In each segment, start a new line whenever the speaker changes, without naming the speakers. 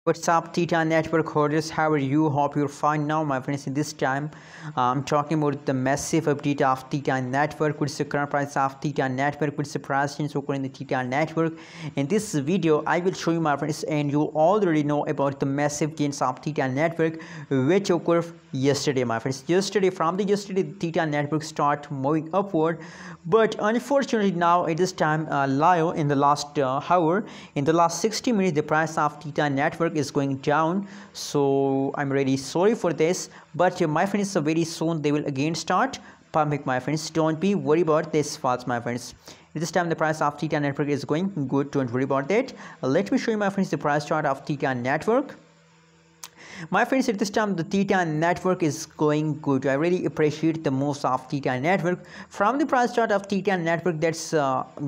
What's up, Theta Network holders? How are you? Hope you're fine now, my friends. In this time, I'm talking about the massive update of Theta Network. What's the current price of Theta Network? What's the price change occurring in the Theta Network? In this video, I will show you, my friends, and you already know about the massive gains of Theta Network, which occurred yesterday, my friends. Yesterday, Theta Network start moving upward, but unfortunately now at this time, live in the last hour, in the last 60 minutes, the price of Theta Network is going down. So I'm really sorry for this, but my friends, very soon they will again start pumping, my friends. Don't be worried about this false, my friends. At this time the price of Theta Network is going good. Don't worry about that. Let me show you, my friends, the price chart of Theta Network. My friends, at this time the Theta Network is going good. I really appreciate the moves of Theta Network. From the price chart of Theta Network, that's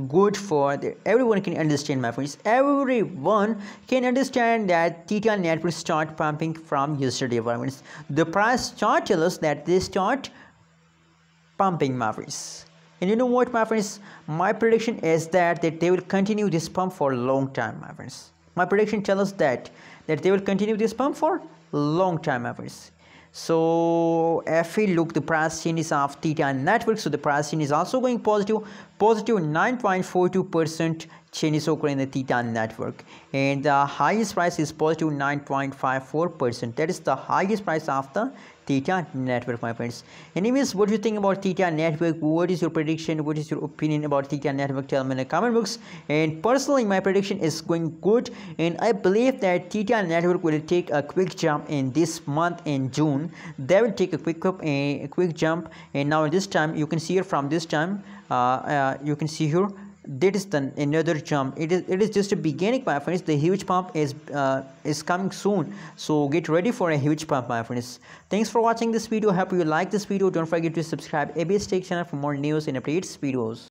good for everyone can understand, my friends. Everyone can understand that Theta Network start pumping from yesterday, my friends. The price chart tells us that they start pumping, my friends. And you know what, my friends, my prediction is that they will continue this pump for a long time, my friends. My prediction tells us that they will continue this pump for long time, my friends. So if we look the price changes of Theta Network, so the price change is also going positive 9.42% changes occurring in the Theta Network, and the highest price is positive 9.54%. that is the highest price of the Theta Network, my friends. Anyways, what do you think about Theta Network? What is your prediction? What is your opinion about Theta Network? Tell me in the comment box. And personally, my prediction is going good, and I believe that Theta Network will take a quick jump in this month in June. They will take a quick jump, and now this time you can see here, from this time you can see here, that is the another jump. It is just a beginning, my friends. The huge pump is coming soon, so get ready for a huge pump, my friends. Thanks for watching this video. Hope you like this video. Don't forget to subscribe ABS Tech channel for more news and updates videos.